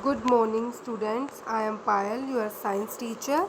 Good morning students, I am Payal, your science teacher.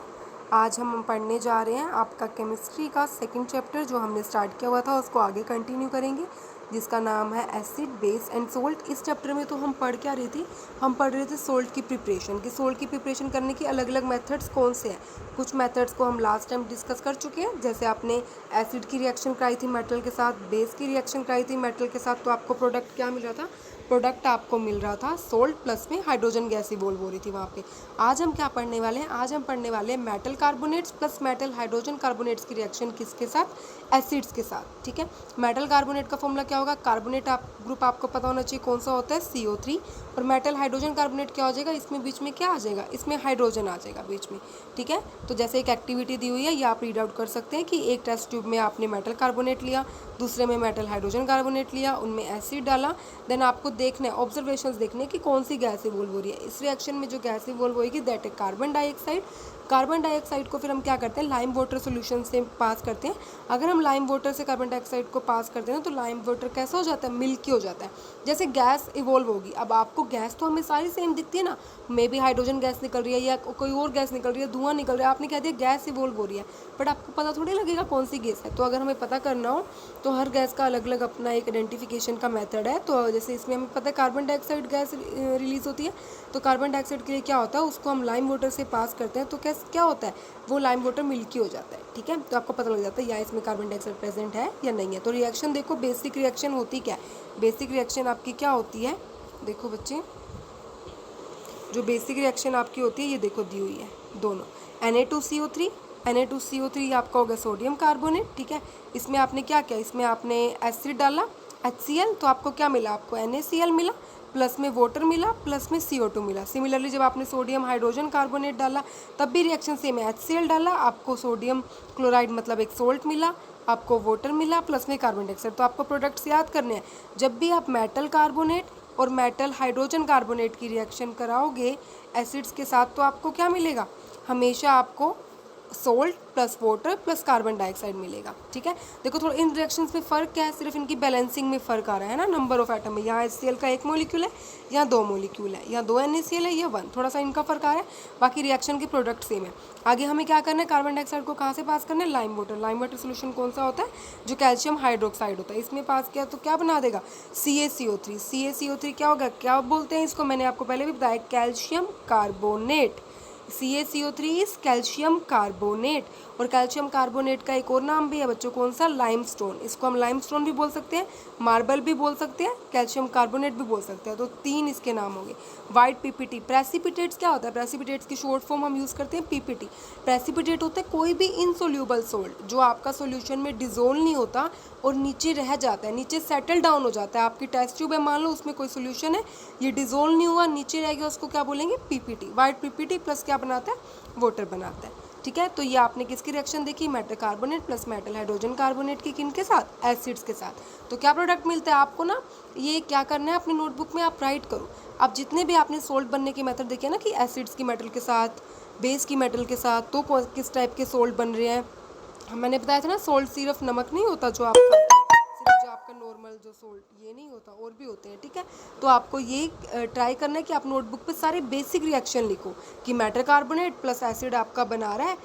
आज हम पढ़ने जा रहे हैं आपका केमिस्ट्री का सेकंड चैप्टर जो हमने स्टार्ट किया हुआ था, उसको आगे कंटिन्यू करेंगे, जिसका नाम है एसिड, बेस एंड सोल्ट। इस चैप्टर में तो हम पढ़ क्या रहे थे, हम पढ़ रहे थे सोल्ट की प्रिपरेशन कि सोल्ट की प्रिपरेशन करने की अलग अलग मेथड्स कौन से हैं। कुछ मेथड्स को हम लास्ट टाइम डिस्कस कर चुके हैं, जैसे आपने एसिड की रिएक्शन कराई थी मेटल के साथ, बेस की रिएक्शन कराई थी मेटल के साथ, तो आपको प्रोडक्ट क्या मिल रहा था, प्रोडक्ट आपको मिल रहा था सोल्ट प्लस में हाइड्रोजन गैस इवॉल्व हो रही थी वहाँ पे। आज हम क्या पढ़ने वाले हैं, आज हम पढ़ने वाले हैं metal carbonates plus metal hydrogen carbonates की रिएक्शन किसके साथ, एसिड्स के साथ। ठीक है, मेटल कार्बोनेट का फॉर्मूला क्या होगा, कार्बोनेट ग्रुप आपको पता होना चाहिए कौन सा होता है, CO3। और मेटल हाइड्रोजन कार्बोनेट क्या हो जाएगा, इसमें बीच में क्या आ जाएगा, इसमें हाइड्रोजन आ जाएगा बीच में। ठीक है, तो जैसे एक एक्टिविटी दी हुई है, ये आप रीड आउट कर सकते हैं कि एक टेस्ट ट्यूब में आपने मेटल कार्बोनेट लिया, दूसरे में मेटल हाइड्रोजन कार्बोनेट लिया, उनमें एसिड डाला, देन आपको देखना है, ऑब्जर्वेशंस देखने कि कौन सी गैस इवॉल्व हो रही है। इस रिएक्शन में जो गैस इवॉल्व होगी दैट है कार्बन डाइऑक्साइड। कार्बन डाइऑक्साइड को फिर हम क्या करते हैं, लाइम वाटर सोल्यूशन से पास करते हैं। अगर हम लाइम वाटर से कार्बन डाइऑक्साइड को पास करते हैं तो लाइम वाटर कैसा हो जाता है, मिल्की हो जाता है। जैसे गैस इवॉल्व होगी, अब आपको गैस तो हमें सारी सेम दिखती है ना, मे बी हाइड्रोजन गैस निकल रही है या कोई और गैस निकल रही है, धुआं निकल रहा है, आपने कह दिया गैस इवॉल्व हो रही है, बट आपको पता थोड़ी लगेगा कौन सी गैस है। तो अगर हमें पता करना हो तो हर गैस का अलग अलग अपना एक आइडेंटिफिकेशन का मेथड है। तो जैसे इसमें हमें पता है कार्बन डाइऑक्साइड गैस रिलीज होती है, तो कार्बन डाइऑक्साइड के लिए क्या होता है, उसको हम लाइम वाटर से पास करते हैं तो क्या होता है, वो लाइम वाटर मिल्की हो जाता है। ठीक है, तो आपको पता लग जाता है या इसमें कार्बन डाइऑक्साइड प्रेजेंट है या नहीं है। तो रिएक्शन देखो, बेसिक रिएक्शन होती क्या है, बेसिक रिएक्शन आपकी क्या होती है, देखो बच्चे, जो बेसिक रिएक्शन आपकी होती है ये देखो दी हुई है, दोनों Na2CO3, Na2CO3 आपका होगा सोडियम कार्बोनेट। ठीक है, इसमें आपने क्या किया, इसमें आपने एसिड डाला HCl, तो आपको क्या मिला, आपको NaCl मिला, प्लस में वाटर मिला, प्लस में CO2 मिला। सिमिलरली जब आपने सोडियम हाइड्रोजन कार्बोनेट डाला तब भी रिएक्शन सेम है, HCl डाला, आपको सोडियम क्लोराइड मतलब एक सोल्ट मिला, आपको वाटर मिला, प्लस में कार्बन डाइऑक्साइड। तो आपको प्रोडक्ट्स याद करने हैं, जब भी आप मेटल कार्बोनेट और मेटल हाइड्रोजन कार्बोनेट की रिएक्शन कराओगे एसिड्स के साथ तो आपको क्या मिलेगा, हमेशा आपको salt plus water plus carbon dioxide मिलेगा। ठीक है, देखो थोड़ा इन रिएक्शंस में फ़र्क क्या है, सिर्फ इनकी बैलेंसिंग में फ़र्क आ रहा है ना, नंबर ऑफ एटम में, यहाँ HCl का 1 मॉलिक्यूल है, यहाँ 2 मॉलिक्यूल है, यहाँ 2 NaCl है, यहाँ 1, थोड़ा सा इनका फ़र्क आ रहा है, बाकी रिएक्शन के प्रोडक्ट सेम है। आगे हमें क्या करना है, कार्बन डाइऑक्साइड को कहाँ से पास करना है, lime water. Lime water solution कौन सा होता है, जो कैल्शियम हाइड्रोक्साइड होता है, इसमें पास किया तो क्या बना देगा, CaCO3। CaCO3 क्या होगा, क्या बोलते हैं इसको, मैंने आपको पहले भी बताया, calcium carbonate. CaCO3 is calcium carbonate. और कैल्शियम कार्बोनेट का एक और नाम भी है बच्चों, कौन सा, लाइमस्टोन। इसको हम लाइमस्टोन भी बोल सकते हैं, मार्बल भी बोल सकते हैं, कैल्शियम कार्बोनेट भी बोल सकते हैं। तो 3 इसके नाम हो गए। वाइट PPT, प्रेसिपिटेट्स क्या होता है, प्रेसिपिटेट्स की शॉर्ट फॉर्म हम यूज़ करते हैं PPT। प्रेसिपिटेट होता है कोई भी इनसोल्यूबल सोल्ट जो आपका सोल्यूशन में डिजोल्व नहीं होता और नीचे रह जाता है, नीचे सेटल डाउन हो जाता है। आपकी टेस्ट ट्यूब है, मान लो उसमें कोई सोल्यूशन है, ये डिजोल्व नहीं हुआ, नीचे रह गया, उसको क्या बोलेंगे, PPT। वाइट PPT प्लस क्या बनाता है, वाटर बनाता है। ठीक है, तो ये आपने किसकी रिएक्शन देखी, metal carbonate plus metal hydrogen carbonate की, किन के साथ, एसिड्स के साथ। तो क्या प्रोडक्ट मिलता है आपको ना, ये क्या करना है अपनी नोटबुक में आप राइट करो। अब जितने भी आपने सोल्ट बनने के मेथड देखे ना कि एसिड्स की मेटल के साथ, बेस की मेटल के साथ, तो किस टाइप के सोल्ट बन रहे हैं, मैंने बताया था ना, सोल्ट सिर्फ नमक नहीं होता जो आपका, सिर्फ जो आपका नॉर्मल जो सोल्ट ये नहीं होता, और भी होते हैं। ठीक है, तो आपको ये ट्राई करना है कि आप नोटबुक पे सारे बेसिक रिएक्शन लिखो कि मेटल कार्बोनेट प्लस एसिड आपका बना रहा है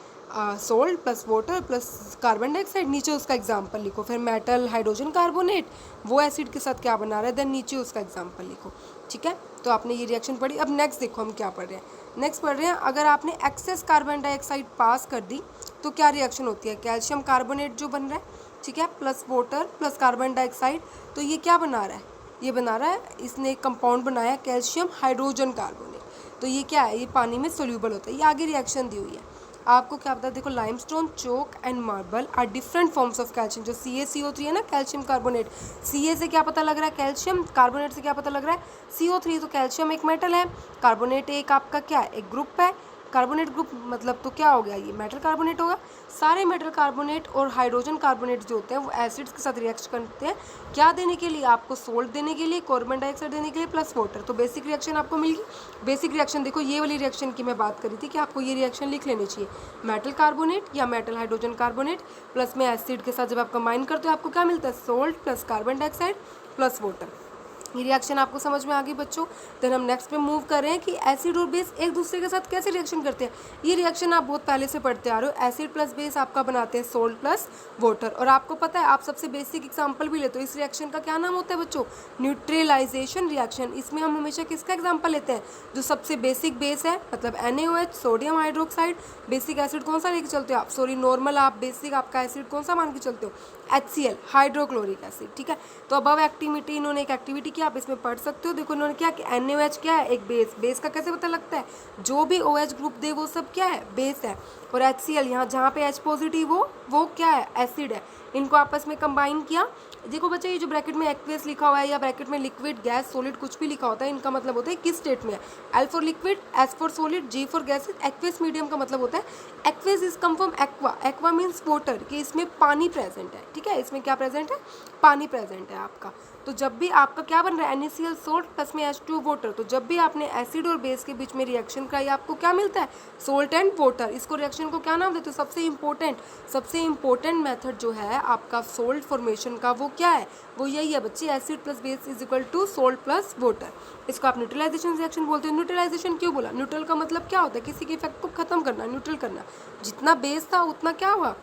salt plus water plus carbon dioxide, नीचे उसका एग्जाम्पल लिखो। फिर मेटल हाइड्रोजन कार्बोनेट वो एसिड के साथ क्या बना रहा है, देन नीचे उसका एग्जाम्पल लिखो। ठीक है, तो आपने ये रिएक्शन पढ़ी। अब नेक्स्ट देखो हम क्या पढ़ रहे हैं, नेक्स्ट पढ़ रहे हैं, अगर आपने एक्सेस कार्बन डाइऑक्साइड पास कर दी तो क्या रिएक्शन होती है, कैल्शियम कार्बोनेट जो बन रहा है, ठीक है, plus water plus carbon dioxide, तो ये क्या बना रहा है, ये बना रहा है, इसने एक कंपाउंड बनाया कैल्शियम हाइड्रोजन कार्बोनेट। तो ये क्या है, ये पानी में सोल्यूबल होता है। ये आगे रिएक्शन दी हुई है, आपको क्या पता है, देखो limestone, chalk and marble are different forms of calcium. जो CaCO3 है ना, कैल्शियम कार्बोनेट, Ca से क्या पता लग रहा है, कैल्शियम, कार्बोनेट से क्या पता लग रहा है, CO3। तो कैल्शियम एक मेटल है, कार्बोनेट एक आपका क्या है, एक ग्रुप है, कार्बोनेट ग्रुप मतलब तो क्या हो गया, ये मेटल कार्बोनेट होगा। सारे मेटल कार्बोनेट और हाइड्रोजन कार्बोनेट जो होते हैं वो एसिड्स के साथ रिएक्ट करते हैं, क्या देने के लिए, आपको सोल्ट देने के लिए, कार्बन डाइऑक्साइड देने के लिए, प्लस वाटर। तो बेसिक रिएक्शन आपको मिल गई। बेसिक रिएक्शन देखो, ये वाली रिएक्शन की मैं बात करी थी कि आपको ये रिएक्शन लिख लेनी चाहिए, मेटल कार्बोनेट या मेटल हाइड्रोजन कार्बोनेट प्लस में एसिड के साथ जब आप कंबाइन करते हो आपको क्या मिलता है, salt plus carbon dioxide plus water. ये रिएक्शन आपको समझ में आ गई बच्चों। देन हम नेक्स्ट पे मूव कर रहे हैं कि एसिड और बेस एक दूसरे के साथ कैसे रिएक्शन करते हैं। ये रिएक्शन आप बहुत पहले से पढ़ते आ रहे हो। एसिड प्लस बेस आपका बनाते हैं सोल्ट प्लस वाटर। और आपको पता है, आप सबसे बेसिक एग्जांपल भी लेते हो, इस रिएक्शन का क्या नाम होता है बच्चों? Neutralisation reaction. इसमें हम हमेशा किसका एग्जाम्पल लेते हैं? जो सबसे बेसिक बेस है, मतलब NaOH, sodium hydroxide. Basic acid कौन सा लेके चलते हो आप? सॉरी, नॉर्मल आप बेसिक आपका एसिड कौन सा मान के चलते हो? HCl, hydrochloric acid. ठीक है, तो अब एक्टिविटी, इन्होंने एक एक्टिविटी की, आप इसमें पढ़ सकते हो। देखो इन्होंने क्या कि NaOH क्या है? एक बेस। बेस का कैसे पता लगता है? जो भी OH ग्रुप दे वो सब क्या है? बेस है। और HCl, यहाँ जहाँ पे H पॉजिटिव हो वो क्या है? एसिड है। इनको आपस में कंबाइन किया। देखो बच्चे, ये जो ब्रैकेट में एक्वेस लिखा हुआ है या ब्रैकेट में लिक्विड, गैस, सॉलिड कुछ भी लिखा होता है, इनका मतलब होता है किस स्टेट में है। L for liquid, S for solid, G for gases. Aqueous medium का मतलब होता है, aqueous is come from aqua. Aqua means water, कि इसमें पानी प्रेजेंट है। ठीक है, इसमें क्या प्रेजेंट है? पानी प्रेजेंट है आपका। तो जब भी आपका क्या बन रहा है? NaCl सोल्ट प्लस में H2 वाटर। तो जब भी आपने एसिड और बेस के बीच में रिएक्शन कराई, आपको क्या मिलता है? Salt and water. इसको रिएक्शन को क्या नाम देते हो? सबसे इंपॉर्टेंट मेथड जो है आपका सोल्ट फॉर्मेशन का, वो क्या है? वो यही है बच्चे, acid plus base is equal to salt plus water. इसको आप न्यूट्रलाइजेशन रिएक्शन बोलते हो। न्यूट्रलाइजेशन क्यों बोला? न्यूट्रल का मतलब क्या होता है? किसी के इफेक्ट को खत्म करना, न्यूट्रल करना। जितना बेस था उतना क्या हुआ?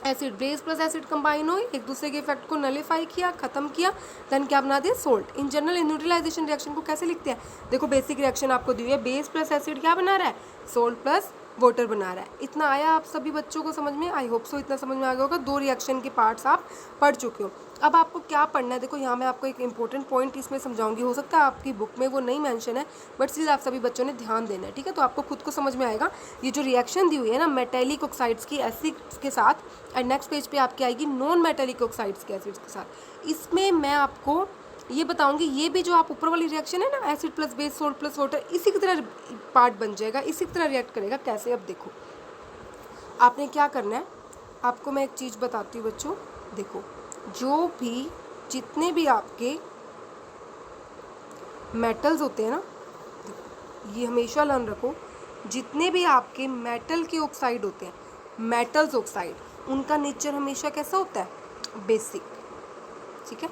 Acid, base plus acid combine हो, एक दूसरे के इफेक्ट को नलीफाई किया, खत्म किया, देन क्या बना दिया? Salt. In general neutralisation reaction को कैसे लिखते हैं? देखो बेसिक रिएक्शन आपको दी हुई है, बेस प्लस एसिड क्या बना रहा है? सोल्ट प्लस वाटर बना रहा है। इतना आया आप सभी बच्चों को समझ में? आई होप सो इतना समझ में आ गया होगा। 2 रिएक्शन के पार्ट्स आप पढ़ चुके हो। अब आपको क्या पढ़ना है? देखो यहाँ मैं आपको एक इंपॉर्टेंट पॉइंट इसमें समझाऊंगी, हो सकता है आपकी बुक में वो नहीं मेंशन है, बट स्टिल आप सभी बच्चों ने ध्यान देना है। ठीक है, तो आपको खुद को समझ में आएगा। ये जो रिएक्शन दी हुई है ना मेटेलिक ऑक्साइड्स की एसिड्स के साथ, एंड नेक्स्ट पेज पे आपकी आएगी नॉन मेटेलिक ऑक्साइड्स के एसिड्स के साथ। इसमें मैं आपको ये बताऊंगी, ये भी जो आप ऊपर वाली रिएक्शन है ना, acid plus base salt plus water, इसी की तरह पार्ट बन जाएगा, इसी की तरह रिएक्ट करेगा। कैसे? अब देखो आपने क्या करना है, आपको मैं एक चीज़ बताती हूँ बच्चों। देखो, जो भी जितने भी आपके मेटल्स होते हैं ना, ये हमेशा लर्न रखो, जितने भी आपके मेटल के ऑक्साइड होते हैं, मेटल्स ऑक्साइड, उनका नेचर हमेशा कैसा होता है? बेसिक। ठीक है,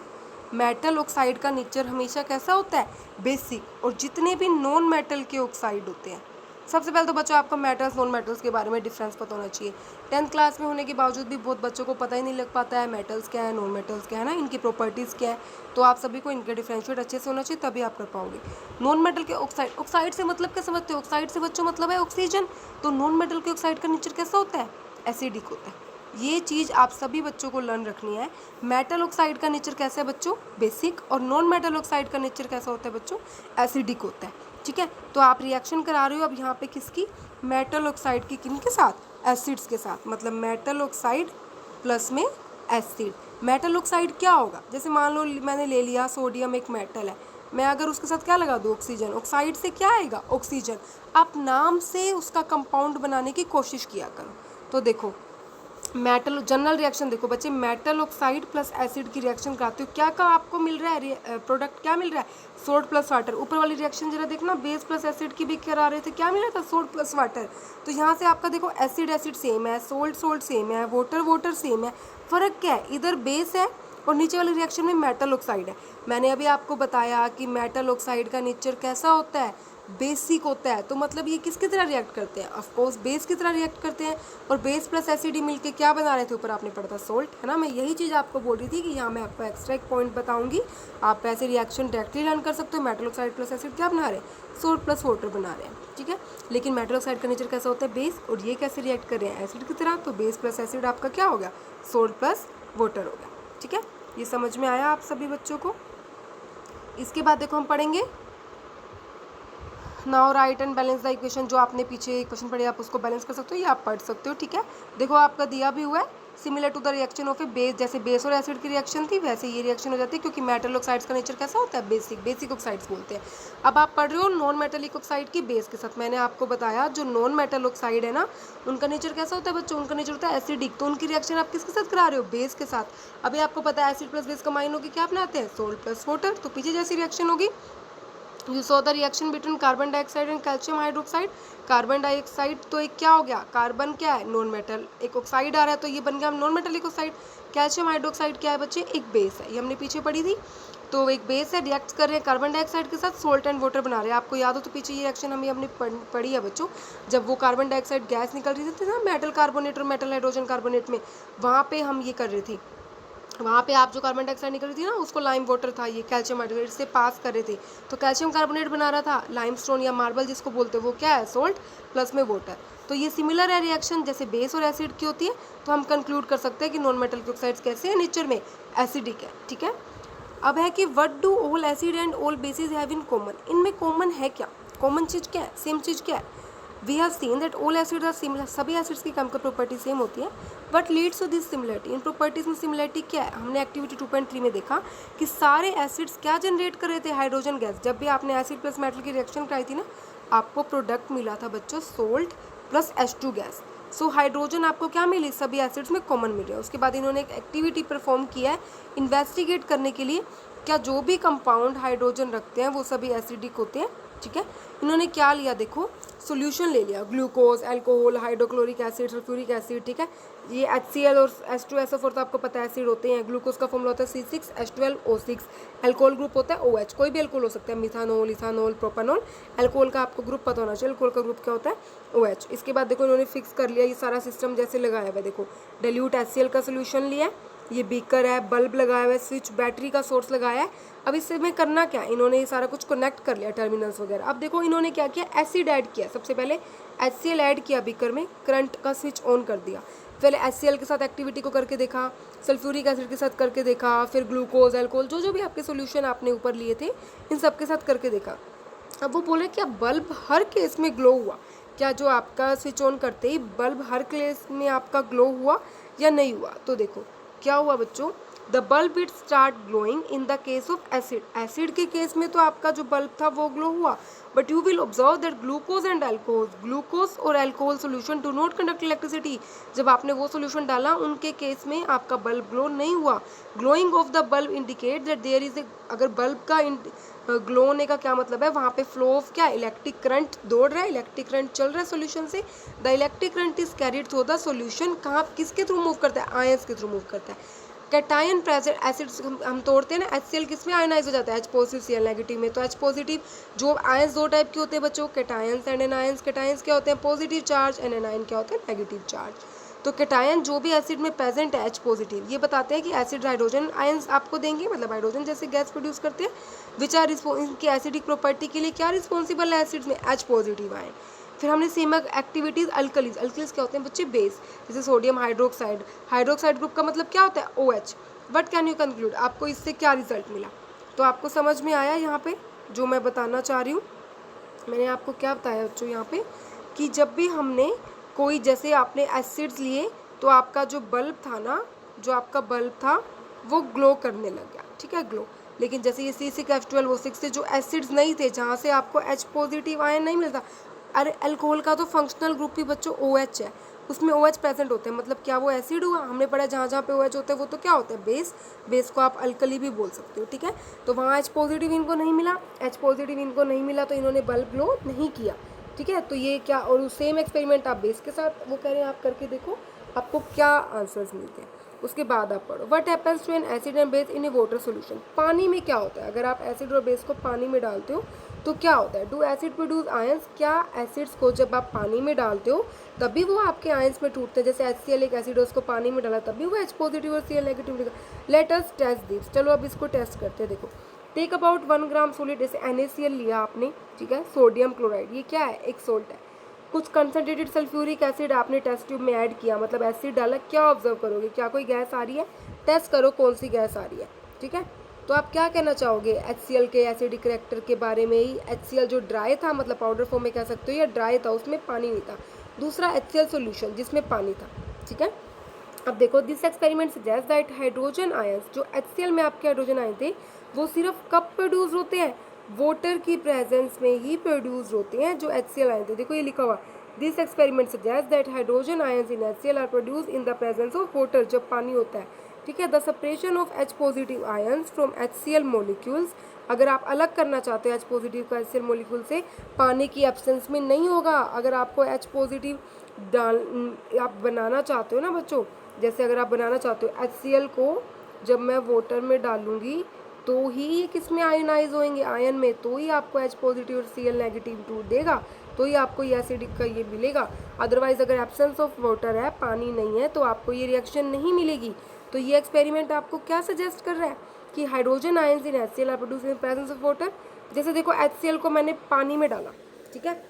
मेटल ऑक्साइड का नेचर हमेशा कैसा होता है? बेसिक। और जितने भी नॉन मेटल के ऑक्साइड होते हैं, सबसे पहले तो बच्चों आपको मेटल्स नॉन मेटल्स के बारे में डिफरेंस पता होना चाहिए। 10th क्लास में होने के बावजूद भी बहुत बच्चों को पता ही नहीं लग पाता है मेटल्स क्या है, नॉन मेटल्स क्या है ना, इनकी प्रॉपर्टीज़ क्या है। तो आप सभी को इनके डिफरेंशिएट अच्छे से होना चाहिए, तभी आप कर पाओगे। नॉन मेटल के ऑक्साइड, ऑक्साइड से मतलब क्या समझते हो? ऑक्साइड से बच्चों मतलब है ऑक्सीजन। तो नॉन मेटल के ऑक्साइड का नेचर कैसा होता है? एसिडिक होता है। ये चीज़ आप सभी बच्चों को लर्न रखनी है। मेटल ऑक्साइड का नेचर कैसा है बच्चों? बेसिक। और नॉन मेटल ऑक्साइड का नेचर कैसा होता है बच्चों? एसिडिक होता है। ठीक है, तो आप रिएक्शन करा रहे हो अब यहाँ पे किसकी? मेटल ऑक्साइड की। किन के साथ? एसिड्स के साथ। मतलब मेटल ऑक्साइड प्लस में एसिड। मेटल ऑक्साइड क्या होगा? जैसे मान लो मैंने ले लिया सोडियम, एक मेटल है, मैं अगर उसके साथ क्या लगा दूँ? ऑक्सीजन। ऑक्साइड से क्या आएगा? ऑक्सीजन। आप नाम से उसका कंपाउंड बनाने की कोशिश किया करो। तो देखो मेटल जनरल रिएक्शन, देखो बच्चे, मेटल ऑक्साइड प्लस एसिड की रिएक्शन कराते हो, क्या का आपको मिल रहा है प्रोडक्ट? क्या मिल रहा है? Salt plus water. ऊपर वाली रिएक्शन जरा देखना, बेस प्लस एसिड की भी करा रहे थे, क्या मिल रहा था? Salt plus water. तो यहाँ से आपका देखो एसिड एसिड सेम है, सोल्ट सोल्ट सेम है, वाटर वाटर सेम है। फ़र्क क्या है? इधर बेस है और नीचे वाली रिएक्शन में मेटल ऑक्साइड है। मैंने अभी आपको बताया कि मेटल ऑक्साइड का नेचर कैसा होता है? बेसिक होता है। तो मतलब ये किसकी तरह रिएक्ट करते हैं? ऑफकोर्स बेस की तरह रिएक्ट करते हैं। और बेस प्लस एसिड ही मिलके क्या बना रहे थे? ऊपर आपने पढ़ा था सोल्ट, है ना। मैं यही चीज़ आपको बोल रही थी कि यहाँ मैं आपको एक्स्ट्रा एक पॉइंट बताऊंगी, आप ऐसे रिएक्शन डायरेक्टली लर्न कर सकते हो। मेटल ऑक्साइड प्लस एसिड क्या बना रहे हैं? सोल्ट प्लस वाटर बना रहे हैं। ठीक है, लेकिन मेटल ऑक्साइड का नेचर कैसा होता है? बेस। और ये कैसे रिएक्ट कर रहे हैं? एसिड की तरह। तो बेस प्लस एसिड आपका क्या हो गया? सोल्ट प्लस वाटर हो गया। ठीक है, ये समझ में आया आप सभी बच्चों को? इसके बाद देखो हम पढ़ेंगे now right and balance the equation. जो आपने पीछे क्वेश्चन पढ़े आप उसको बैलेंस कर सकते हो, ये आप पढ़ सकते हो। ठीक है, देखो आपका दिया भी हुआ है, similar to the reaction of a base. जैसे बेस और एसिड की रिएक्शन थी वैसे ये रिएक्शन हो जाती है, क्योंकि मेटल ऑक्साइड्स का नेचर कैसा होता है? बेसिक। बेसिक ऑक्साइड्स बोलते हैं। अब आप पढ़ रहे हो नॉन मेटेलिक ऑक्साइड की बेस के साथ। मैंने आपको बताया जो नॉन मेटल ऑक्साइड है ना, उनका नेचर कैसा होता है बच्चों? उनका नेचर होता है एसिडिक। तो उनकी रिएक्शन आप किसके साथ करा रहे हो? बेस के साथ। अभी आपको पता है एसिड प्लस बेस कंबाइन होगी क्या बनाते हैं? Salt plus water. तो पीछे जैसी रिएक्शन होगी, you so the reaction between carbon dioxide and calcium hydroxide. Carbon dioxide तो एक क्या हो गया? कार्बन क्या है? Non metal. एक ऑक्साइड आ रहा है तो ये बन गया non metallic oxide. Calcium hydroxide क्या है बच्चे? एक बेस है, ये हमने पीछे पढ़ी थी। तो एक बेस है, रिएक्ट कर रहे हैं कार्बन डाइऑक्साइड के साथ, सोल्ट एंड वाटर बना रहे हैं। आपको याद हो तो पीछे ये रिएक्शन हमें हमने पढ़ी है बच्चों, जब वो कार्बन डाइऑक्साइड गैस निकल रही थी ना मेटल कार्बोनेट और मेटल हाइड्रोजन कार्बोनेट में, वहाँ पे हम ये कर रहे थे। वहाँ पे आप जो कार्बन डाइऑक्साइड निकल रही थी ना उसको लाइम वाटर था, ये कैल्शियम हाइड्रोक्साइड से पास कर रहे थे, तो कैल्शियम कार्बोनेट बना रहा था। लाइमस्टोन या मार्बल जिसको बोलते हैं वो क्या है, सोल्ट प्लस में वाटर। तो ये सिमिलर है रिएक्शन जैसे बेस और एसिड की होती है। तो हम कंक्लूड कर सकते हैं कि नॉन मेटल के ऑक्साइड्स कैसे हैं नेचर में, एसिडिक है। ठीक है, अब है कि what do all acid and all basis have in common. इनमें कॉमन है क्या, कॉमन चीज़ क्या है, सेम चीज़ क्या है। We have seen that all acids are similar, सभी एसिड्स की केमिकल प्रॉपर्टी सेम होती है। But leads to this similarity, इन प्रॉपर्टीज में सिमिलरिटी क्या है। हमने एक्टिविटी 2.3 में देखा कि सारे एसिड्स क्या जनरेट कर रहे थे, हाइड्रोजन गैस। जब भी आपने एसिड प्लस मेटल की रिएक्शन कराई थी ना, आपको प्रोडक्ट मिला था बच्चों salt plus H2 gas. So hydrogen आपको क्या मिली, सभी एसिड्स में कॉमन मिल रहा है। उसके बाद इन्होंने एक एक्टिविटी परफॉर्म किया है इन्वेस्टिगेट करने के लिए, क्या जो भी कंपाउंड हाइड्रोजन रखते हैं वो सभी एसिडिक होते हैं। ठीक है, इन्होंने क्या लिया, देखो सॉल्यूशन ले लिया, glucose, alcohol, hydrochloric acid, sulphuric acid. ठीक है, ये HCl और H2SO4 तो आपको पता है एसिड होते हैं। ग्लूकोज का फॉर्मूला होता है C6H12O6। अल्कोहल ग्रुप होता है OH, कोई भी अल्कोहल हो सकता है, मिथानोल, इथानोल, प्रोपानोल। अल्कोहल का आपको ग्रुप पता होना चाहिए, अल्कोहल का ग्रुप क्या होता है, OH। इसके बाद देखो इन्होंने फिक्स कर लिया, ये सारा सिस्टम जैसे लगाया हुआ है। देखो डाइल्यूट HCl का सोल्यूशन लिया है, ये बीकर है, बल्ब लगाया हुआ है, स्विच, बैटरी का सोर्स लगाया है। अब इससे में करना क्या है, इन्होंने ये सारा कुछ कनेक्ट कर लिया, टर्मिनल्स वगैरह। अब देखो इन्होंने क्या किया, एसिड ऐड किया। सबसे पहले HCl ऐड किया बीकर में, करंट का स्विच ऑन कर दिया। पहले HCl के साथ एक्टिविटी को करके देखा, सल्फ्यूरिक एसिड के साथ करके देखा, फिर ग्लूकोज, अल्कोहल, जो जो भी आपके सोल्यूशन आपने ऊपर लिए थे इन सब के साथ करके देखा। अब वो बोले क्या बल्ब हर केस में ग्लो हुआ, क्या जो आपका स्विच ऑन करते ही बल्ब हर केस में आपका ग्लो हुआ या नहीं हुआ। तो देखो क्या हुआ बच्चों, the bulb it start glowing in the case of acid. Acid के केस में तो आपका जो बल्ब था वो ग्लो हुआ, but you will observe that glucose and alcohol, glucose और alcohol solution do not conduct electricity. जब आपने वो सोल्यूशन डाला उनके केस में आपका बल्ब ग्लो नहीं हुआ। Glowing of the bulb indicate that there is a, अगर बल्ब का ग्लो होने का क्या मतलब है, वहाँ पे फ्लो ऑफ क्या, इलेक्ट्रिक करंट दौड़ रहा है, इलेक्ट्रिक करंट चल रहा है सोल्यूशन से। The electric current is carried through the solution, कहाँ किसके थ्रू मूव करता है, आयंस के थ्रू मूव करता है। कैटायन प्रेजेंट एसिड्स हम तोड़ते हैं ना, HCl किस में आयनाइज हो जाता है, H पॉजिटिव Cl नेगेटिव में। तो H पॉजिटिव जो आयंस दो टाइप के होते हैं बच्चों, कैटायंस एंड एनायंस। कैटायंस क्या होते हैं, पॉजिटिव चार्ज, एंड एनायन क्या होते हैं, नेगेटिव चार्ज। तो कैटायन जो भी एसिड में प्रेजेंट है H पॉजिटिव, ये बताते हैं कि एसिड हाइड्रोजन आयंस आपको देंगे, मतलब हाइड्रोजन जैसे गैस प्रोड्यूस करते हैं, विच आर इनकी एसिडिक प्रॉपर्टी के लिए क्या रिस्पॉन्सिबल है एसिड्स में, H पॉजिटिव आयन। फिर हमने सेम एक्टिविटीज अल्कलीज, अल्कलीज क्या होते हैं बच्चे, बेस, जैसे सोडियम हाइड्रोक्साइड, हाइड्रोक्साइड ग्रुप का मतलब क्या होता है, OH। What can you conclude, आपको इससे क्या रिजल्ट मिला। तो आपको समझ में आया यहाँ पे जो मैं बताना चाह रही हूँ। मैंने आपको क्या बताया बच्चों यहाँ पे, कि जब भी हमने कोई, जैसे आपने एसिड्स लिए तो आपका जो बल्ब था ना, जो आपका बल्ब था वो ग्लो करने लग गया। ठीक है, ग्लो। लेकिन जैसे ये C6H12O6 से जो एसिड्स नहीं थे, जहाँ से आपको H पॉजिटिव आयन नहीं मिलता। अरे अल्कोहल का तो फंक्शनल ग्रुप ही बच्चों OH है, उसमें OH प्रेजेंट होते हैं, मतलब क्या वो एसिड हुआ, हमने पढ़ा जहाँ जहाँ पे OH होता है वो तो क्या होता है, बेस। बेस को आप अल्कली भी बोल सकते हो। ठीक है, तो वहाँ H पॉजिटिव इनको नहीं मिला, H पॉजिटिव इनको नहीं मिला, तो इन्होंने बल्ब ग्लो नहीं किया। ठीक है, तो ये क्या, और सेम एक्सपेरिमेंट आप बेस के साथ वो कह रहे हैं आप करके देखो आपको क्या आंसर्स मिलते हैं। उसके बाद आप पढ़ो, what happens to an acid and base in a water solution. पानी में क्या होता है, अगर आप एसिड और बेस को पानी में डालते हो तो क्या होता है, डू एसिड प्रोड्यूस आयंस, क्या एसिड्स को जब आप पानी में डालते हो तभी वो आपके आयंस में टूटते हैं। जैसे HCl एक एसिड है, उसको पानी में डाला तभी वो H पॉजिटिव और Cl नेगेटिव लिखा। लेट अस टेस्ट दिस, चलो अब इसको टेस्ट करते हैं। देखो टेक अबाउट 1 ग्राम सॉलिड, जैसे NaCl लिया आपने, ठीक है, सोडियम क्लोराइड, ये क्या है, एक सोल्ट है। कुछ कंसनट्रेटेड सल्फ्यूरिक एसिड आपने टेस्ट ट्यूब में ऐड किया, मतलब एसिड डाला, क्या ऑब्जर्व करोगे, क्या कोई गैस आ रही है, टेस्ट करो कौन सी गैस आ रही है। ठीक है, तो आप क्या कहना चाहोगे HCl के एसिडिक करेक्टर के बारे में ही। HCl जो ड्राई था, मतलब पाउडर फॉर्म में कह सकते हो, या ड्राई था उसमें पानी नहीं था। दूसरा HCl सोल्यूशन जिसमें पानी था। ठीक है, अब देखो this experiment suggest that hydrogen ions, जो HCl में आपके हाइड्रोजन आए थे वो सिर्फ कब प्रोड्यूस होते हैं, वाटर की प्रेजेंस में ही प्रोड्यूस होते हैं जो HCl आए थे। देखो ये लिखा हुआ, this experiment suggest that hydrogen ions in HCl are produce in the presence of water, जब पानी होता है। ठीक है, the separation of H positive ions from HCl molecules, अगर आप अलग करना चाहते हो H पॉजिटिव को HCl मोलिक्यूल से, पानी की एब्सेंस में नहीं होगा। अगर आपको H पॉजिटिव डाल आप बनाना चाहते हो ना बच्चों, जैसे अगर आप बनाना चाहते हो HCl को, जब मैं वाटर में डालूंगी तो ही ये किस में आयोनाइज होंगे, आयन में, तो ही आपको H पॉजिटिव और Cl नेगेटिव टू देगा, तो ही आपको ये एसिडिक का ये मिलेगा। अदरवाइज अगर एब्सेंस ऑफ वाटर है, पानी नहीं है, तो आपको ये रिएक्शन नहीं मिलेगी। तो ये एक्सपेरिमेंट आपको क्या सजेस्ट कर रहा है कि hydrogen ions in HCl are produce in presence of water. जैसे देखो HCl को मैंने पानी में डाला, ठीक है।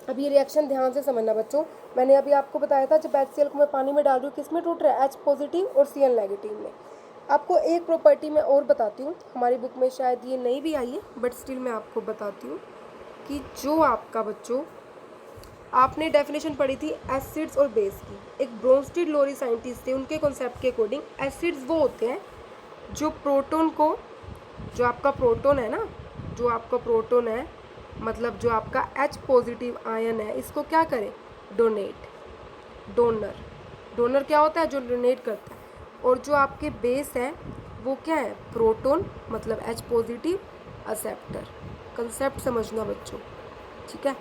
अब ये रिएक्शन ध्यान से समझना बच्चों, मैंने अभी आपको बताया था जब HCl को मैं पानी में डाल रही हूँ किस में टूट रहा है, H पॉजिटिव और Cl नेगेटिव में। आपको एक प्रॉपर्टी मैं और बताती हूँ, हमारी बुक में शायद ये नहीं भी आई है, बट स्टिल मैं आपको बताती हूँ कि जो आपका बच्चों आपने डेफिनेशन पढ़ी थी एसिड्स और बेस की, एक ब्रोंस्टेड लोरी साइंटिस्ट थे, उनके कॉन्सेप्ट के अकॉर्डिंग एसिड्स वो होते हैं जो प्रोटोन को, जो आपका प्रोटोन है ना, जो आपका प्रोटोन है, मतलब जो आपका H पॉजिटिव आयन है, इसको क्या करे, डोनेट, डोनर। डोनर क्या होता है, जो डोनेट करता है। और जो आपके बेस है वो क्या है, प्रोटोन, मतलब H पॉजिटिव एक्सेप्टर। कंसेप्ट समझना बच्चों, ठीक है।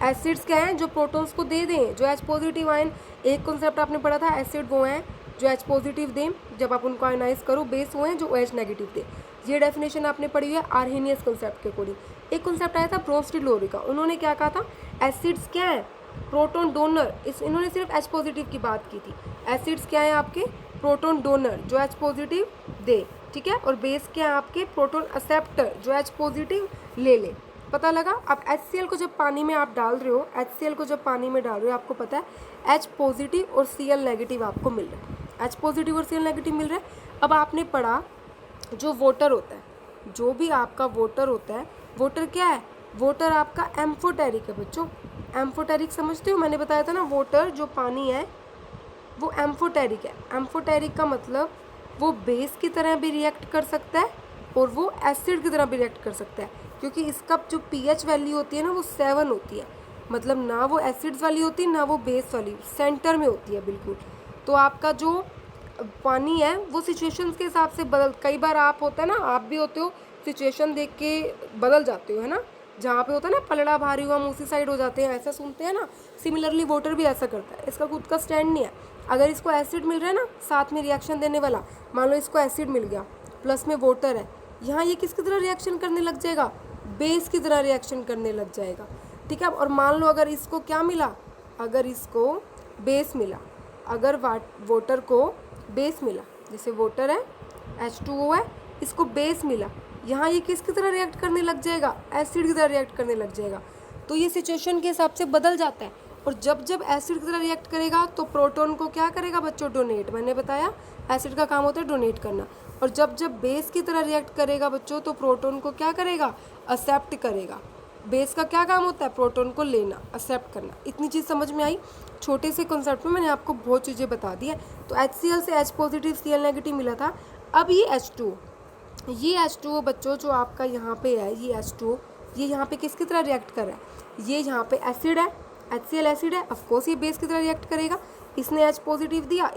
एसिड्स क्या हैं, जो प्रोटॉन्स को दे दें, जो H पॉजिटिव आयन, एक कॉन्सेप्ट आपने पढ़ा था, एसिड वो हैं जो H पॉजिटिव दें जब आप उनको आयनाइज करो, बेस वो हैं जो OH नेगेटिव दे। ये डेफिनेशन आपने पढ़ी है आर्हेनियस कॉन्सेप्ट के अकॉर्डिंग। एक कॉन्सेप्ट आया था ब्रोंस्टेड लोरी का, उन्होंने क्या कहा था, एसिड्स क्या है, प्रोटोन डोनर, इन्होंने सिर्फ H पॉजिटिव की बात की थी। एसिड्स क्या है आपके, प्रोटोन डोनर जो H पॉजिटिव दे, ठीक है। और बेस क्या है आपके, प्रोटोन एक्सेप्टर जो H पॉजिटिव ले ले। पता लगा। अब HCl को जब पानी में आप डाल रहे हो, HCl को जब पानी में डाल रहे हो, आपको पता है H पॉजिटिव और Cl नेगेटिव आपको मिल रहा है, H पॉजिटिव और Cl नेगेटिव मिल रहा है। अब आपने पढ़ा जो वाटर होता है, जो भी आपका वाटर होता है, वाटर क्या है, वाटर आपका एम्फोटेरिक है बच्चों। एम्फोटेरिक समझते हो, मैंने बताया था ना, वाटर जो पानी है वो एम्फोटेरिक है। एम्फोटेरिक का मतलब वो बेस की तरह भी रिएक्ट कर सकता है और वो एसिड की तरह भी रिएक्ट कर सकता है, क्योंकि इसका जो pH वैल्यू होती है ना वो 7 होती है, मतलब ना वो एसिड्स वाली होती है ना वो बेस वाली, सेंटर में होती है बिल्कुल। तो आपका जो पानी है वो सिचुएशंस के हिसाब से बदल, कई बार आप होता है ना, आप भी होते हो, सिचुएशन देख के बदल जाते हो, है ना, जहाँ पे होता है ना पलड़ा भारी हुआ मुँह साइड हो जाते हैं, ऐसा सुनते हैं ना। सिमिलरली वाटर भी ऐसा करता है, इसका खुद का स्टैंड नहीं है। अगर इसको एसिड मिल रहा है ना साथ में रिएक्शन देने वाला, मान लो इसको एसिड मिल गया प्लस में वाटर है, यहाँ ये किसकी तरह रिएक्शन करने लग जाएगा, बेस की तरह रिएक्शन करने लग जाएगा, ठीक है। और मान लो अगर इसको क्या मिला, अगर इसको बेस मिला, अगर वाटर को बेस मिला, जैसे वाटर है H2O है, इसको बेस मिला, यहाँ ये किसकी तरह रिएक्ट करने लग जाएगा, एसिड की तरह रिएक्ट करने लग जाएगा। तो ये सिचुएशन के हिसाब से बदल जाता है। और जब जब एसिड की तरह रिएक्ट करेगा तो प्रोटॉन को क्या करेगा बच्चों, डोनेट। मैंने बताया एसिड का काम होता है डोनेट करना। और जब जब बेस की तरह रिएक्ट करेगा बच्चों तो प्रोटॉन को क्या करेगा, एक्सेप्ट करेगा। बेस का क्या काम होता है, प्रोटॉन को लेना, एक्सेप्ट करना। इतनी चीज़ समझ में आई। छोटे से कॉन्सेप्ट में मैंने आपको बहुत चीज़ें बता दी है। तो HCl से H पॉजिटिव Cl नेगेटिव मिला था। अब ये H2O, ये H2O बच्चों जो आपका यहाँ पे है, ये H2O, ये यहाँ पे किसकी तरह रिएक्ट कर रहा है, ये यहाँ पे एसिड है, HCl एसिड है, ऑफकोर्स ये बेस की तरह रिएक्ट करेगा। इसने H पॉजिटिव दिया,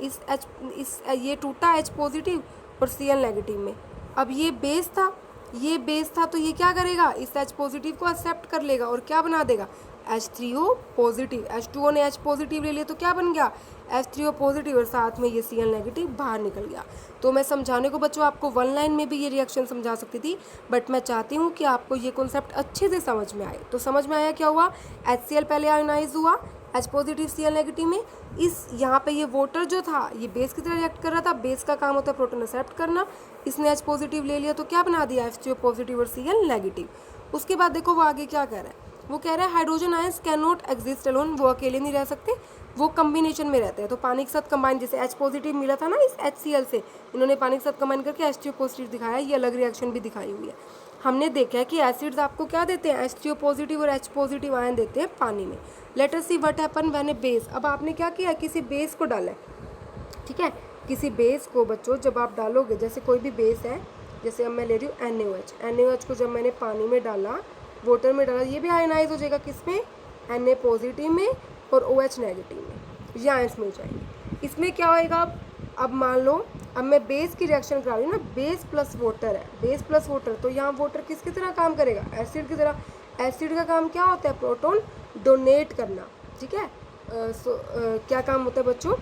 ये टूटा H पॉजिटिव और Cl नेगेटिव में। अब ये बेस था, ये बेस था, तो ये क्या करेगा, इस H पॉजिटिव को एक्सेप्ट कर लेगा और क्या बना देगा, H3O पॉजिटिव। H2O ने H पॉजिटिव ले लिया तो क्या बन गया, H3O पॉजिटिव, और साथ में ये Cl नेगेटिव बाहर निकल गया। तो मैं समझाने को बच्चों आपको 1 लाइन में भी ये रिएक्शन समझा सकती थी, बट मैं चाहती हूँ कि आपको ये कॉन्सेप्ट अच्छे से समझ में आए। तो समझ में आया क्या हुआ, HCl पहले आयोनाइज हुआ H पॉजिटिव Cl नेगेटिव में, इस यहाँ पे ये वाटर जो था ये बेस की तरह रिएक्ट कर रहा था, बेस का काम होता है प्रोटॉन एक्सेप्ट करना, इसने H पॉजिटिव ले लिया तो क्या बना दिया, H2O पॉजिटिव और Cl नेगेटिव। उसके बाद देखो वो आगे क्या कह रहा है, वो कह रहा है hydrogen ions can not exist alone, वो अकेले नहीं रह सकते, वो कम्बिनेशन में रहते हैं। तो पानी के साथ कंबाइन, जैसे H पॉजिटिव मिला था ना इस HCl से, इन्होंने पानी के साथ कंबाइन करके H2O पॉजिटिव दिखाया, ये अलग रिएक्शन भी दिखाई हुई है। हमने देखा है कि एसिड्स आपको क्या देते हैं, H2O पॉजिटिव और H पॉजिटिव आयन देते हैं पानी में। Let us see what happen when A base, अब आपने क्या किया, किसी बेस को डाला है, ठीक है, किसी बेस को बच्चों जब आप डालोगे, जैसे कोई भी बेस है, जैसे अब मैं ले रही हूँ NaOH को जब मैंने पानी में डाला, वाटर में डाला, ये भी आयनाइज हो जाएगा किसमें, Na पॉजिटिव में और OH नेगेटिव में, ये आयंस मिल जाएंगे। इसमें क्या होएगा, अब मान लो अब मैं बेस की रिएक्शन करा रही हूँ ना, बेस प्लस वाटर है, बेस प्लस वाटर, तो यहाँ वाटर किसकी तरह काम करेगा, एसिड की तरह। एसिड का काम क्या होता है, प्रोटॉन डोनेट करना, ठीक है। क्या काम होता है बच्चों,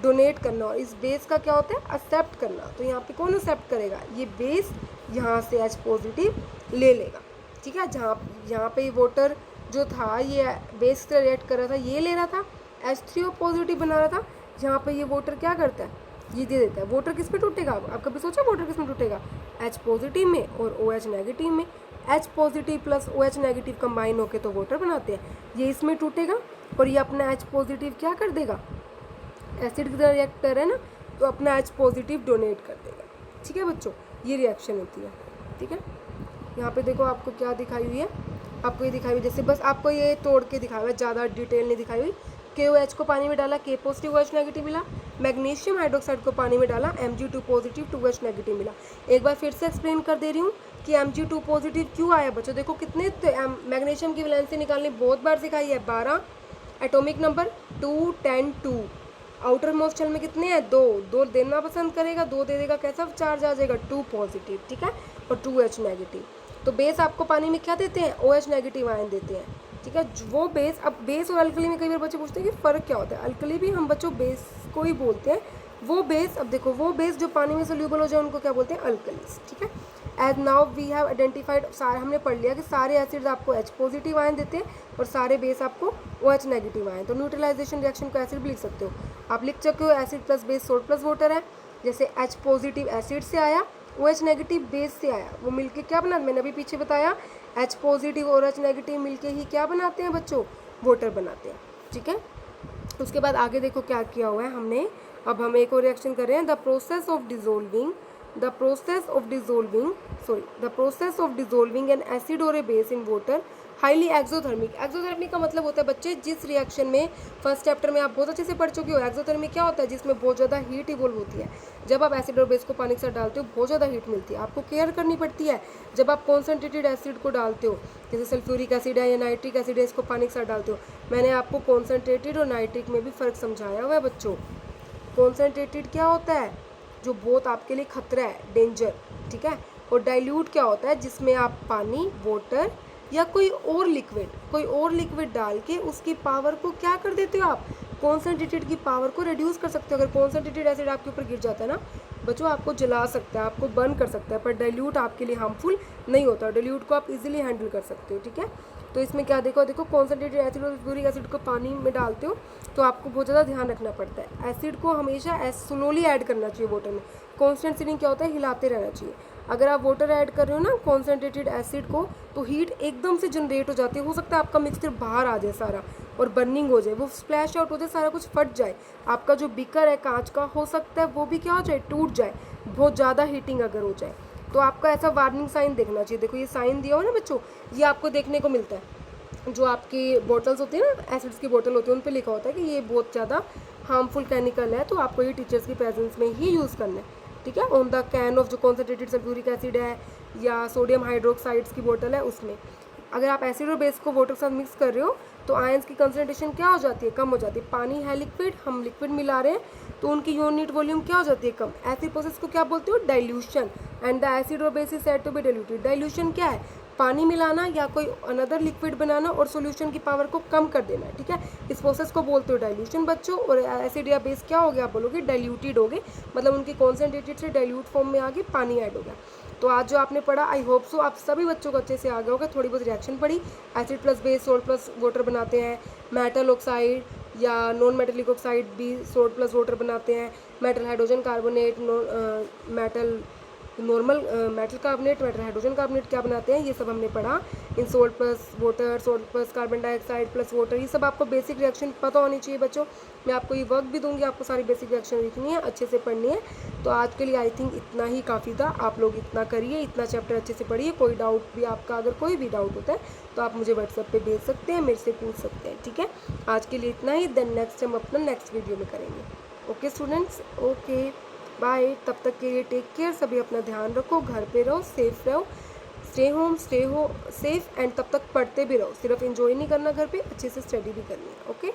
डोनेट करना। और इस बेस का क्या होता है, एक्सेप्ट करना। तो यहाँ पे कौन एक्सेप्ट करेगा, ये बेस यहाँ से H पॉजिटिव ले लेगा, ठीक है। जहाँ यहाँ पे वाटर जो था ये बेस से रिएक्ट कर रहा था, ये ले रहा था, H3O पॉजिटिव बना रहा था। यहाँ पे ये वाटर क्या करता है, ये दे देता है। वाटर किस पे टूटेगा, आप कभी सोचा वाटर किस में टूटेगा, H पॉजिटिव में और OH नेगेटिव में। H positive plus OH negative combine होके तो वाटर बनाते हैं, ये इसमें टूटेगा और ये अपना H पॉजिटिव क्या कर देगा, एसिड की तरह रिएक्ट कर रहा है ना, तो अपना H पॉजिटिव डोनेट कर देगा, ठीक है बच्चों। ये रिएक्शन होती है, ठीक है। यहाँ पे देखो आपको क्या दिखाई हुई है, आपको ये दिखाई हुई, जैसे बस आपको ये तोड़ के दिखाया हुआ है, ज़्यादा डिटेल नहीं दिखाई हुई। KOH को पानी में डाला, K पॉजिटिव OH नेगेटिव मिला। मैग्नीशियम हाइड्रोक्साइड को पानी में डाला, Mg2 पॉजिटिव 2H नेगेटिव मिला। एक बार फिर से एक्सप्लेन कर दे रही हूँ कि Mg2 पॉजिटिव क्यों आया बच्चों। देखो कितने मैग्नीशियम की वैलेंसी निकालनी बहुत बार सिखाई है, 12 atomic number 2 10 2। Outer most shell में कितने हैं, 2 देना पसंद करेगा, 2 दे देगा, कैसा चार्ज आ जाएगा, 2 पॉजिटिव, ठीक है, और 2H नेगेटिव। तो बेस आपको पानी में क्या देते हैं, OH नेगेटिव आयन देते हैं, ठीक है। वो बेस, अब बेस और अल्कली में कई बार बच्चे पूछते हैं कि फ़र्क क्या होता है। अल्कली भी हम बच्चों बेस को ही बोलते हैं। वो बेस, अब देखो वो बेस जो पानी में सोल्यूबल हो जाए उनको क्या बोलते हैं, अल्कलीज, ठीक है। As now we have identified, सारे हमने पढ़ लिया कि सारे एसिड्स आपको H पॉजिटिव आयन देते हैं और सारे बेस आपको OH नेगेटिव आयन। तो न्यूट्रलाइजेशन रिएक्शन को एसिड भी लिख सकते हो, आप लिख सकते हो acid plus base salt plus water है। जैसे H पॉजिटिव एसिड से आया, OH नेगेटिव बेस से आया, वो मिलके क्या बना, मैंने अभी पीछे बताया, H पॉजिटिव और OH नेगेटिव मिलके ही क्या बनाते हैं बच्चों, वाटर बनाते हैं, ठीक है। उसके बाद आगे देखो क्या किया हुआ है हमने। अब हम एक और रिएक्शन कर रहे हैं, the process of dissolving an acid और a base in water highly exothermic. Exothermic का मतलब होता है बच्चे, जिस रिएक्शन में फर्स्ट चैप्टर में आप बहुत अच्छे से पढ़ चुके हो, एक्सोथर्मिक क्या होता है, जिसमें बहुत ज़्यादा हीट इवॉल्व होती है। जब आप एसिड और बेस को पानी के साथ डालते हो बहुत ज़्यादा हीट मिलती है, आपको केयर करनी पड़ती है। जब आप कॉन्सेंट्रेटेड एसिड को डालते हो, जैसे सल्फ्यूरिक एसिड है या नाइट्रिक एसिड है, इसको पानी के साथ डालते हो, मैंने आपको कॉन्सेंट्रेटेड और नाइट्रिक में भी फ़र्क समझाया हुआ है बच्चों। कॉन्सेंट्रेटेड क्या होता है, जो बहुत आपके लिए खतरा है, डेंजर, ठीक है। और डाइल्यूट क्या होता है, जिसमें आप पानी, वाटर या कोई और लिक्विड डाल के उसकी पावर को क्या कर देते हो, आप कॉन्सेंट्रेटेड की पावर को रिड्यूस कर सकते हो। अगर कॉन्सेंट्रेटेड एसिड आपके ऊपर गिर जाता है ना बच्चों, आपको जला सकता है, आपको बर्न कर सकता है, पर डाइल्यूट आपके लिए हार्मफुल नहीं होता, डाइल्यूट को आप इजीली हैंडल कर सकते हो, ठीक है। तो इसमें क्या देखो कॉन्सेंट्रेटेड एसिड और सल्फ्यूरिक एसिड को पानी में डालते हो तो आपको बहुत ज़्यादा ध्यान रखना पड़ता है। एसिड को हमेशा स्लोली ऐड करना चाहिए वाटर में, कॉन्स्टेंट सीलिंग क्या होता है, हिलाते रहना चाहिए। अगर आप वाटर ऐड कर रहे हो ना कॉन्सेंट्रेटेड एसिड को, तो हीट एकदम से जनरेट हो जाती है, हो सकता है आपका मिक्सचर बाहर आ जाए सारा और बर्निंग हो जाए, वो स्प्लैश आउट हो जाए, सारा कुछ फट जाए, आपका जो बीकर है कांच का हो सकता है वो भी क्या हो जाए, टूट जाए, बहुत ज़्यादा हीटिंग अगर हो जाए। तो आपका ऐसा वार्निंग साइन देखना चाहिए। देखो ये साइन दिया हो ना बच्चों, ये आपको देखने को मिलता है। जो आपकी बॉटल्स होती है ना, एसिड्स की बोतल होती है, उन पे लिखा होता है कि ये बहुत ज़्यादा हार्मफुल केमिकल है, तो आपको ये टीचर्स की प्रेजेंस में ही यूज़ करना है, ठीक है। ऑन द कैन ऑफ जो कॉन्सेंट्रेटेड सल्फ्यूरिक एसिड है या सोडियम हाइड्रोक्साइड्स की बोतल है उसमें, अगर आप एसिड और बेस को वाटर के साथ मिक्स कर रहे हो तो आयंस की कंसनट्रेशन क्या हो जाती है, कम हो जाती है। पानी है लिक्विड, हम लिक्विड मिला रहे हैं तो उनकी यूनिट वॉल्यूम क्या हो जाती है, कम। ऐसी प्रोसेस को क्या बोलते हो, डाइल्यूशन, एंड द एसिड और base is said to be diluted. Dilution क्या है, पानी मिलाना या कोई अनदर लिक्विड बनाना और सॉल्यूशन की पावर को कम कर देना है, ठीक है। इस प्रोसेस को बोलते हो डाइल्यूशन बच्चों। और एसिड या बेस क्या हो गया, आप बोलोगे डाइल्यूटेड हो गए, मतलब उनकी कॉन्सेंट्रेटेड से डाइल्यूट फॉर्म में आगे पानी ऐड हो गया। तो आज जो आपने पढ़ा, आई होप सो आप सभी बच्चों को अच्छे से आ गया होगा। थोड़ी बहुत रिएक्शन पढ़ी, acid plus base salt plus water बनाते हैं, मेटल ऑक्साइड या नॉन मेटेलिक ऑक्साइड भी सोल्ट प्लस वाटर बनाते हैं, metal hydrogen carbonate, metal normal metal carbonate, metal hydrogen carbonate क्या बनाते हैं, ये सब हमने पढ़ा। इन salt plus water, salt plus carbon dioxide plus water, ये सब आपको बेसिक रिएक्शन पता होनी चाहिए बच्चों। मैं आपको ये वर्क भी दूंगी, आपको सारी बेसिक रिएक्शन लिखनी है, अच्छे से पढ़नी है। तो आज के लिए आई थिंक इतना ही काफ़ी था, आप लोग इतना करिए, इतना चैप्टर अच्छे से पढ़िए। कोई डाउट भी आपका, अगर कोई भी डाउट होता है तो आप मुझे व्हाट्सएप पे भेज सकते हैं, मेरे से पूछ सकते हैं, ठीक है। आज के लिए इतना ही, देन नेक्स्ट हम अपना नेक्स्ट वीडियो में करेंगे। Okay students, okay bye. तब तक के लिए टेक केयर, सभी अपना ध्यान रखो, घर पे रहो, सेफ रहो, स्टे होम, सेफ, एंड तब तक पढ़ते भी रहो, सिर्फ एंजॉय नहीं करना घर पे, अच्छे से स्टडी भी करनी है। ओके।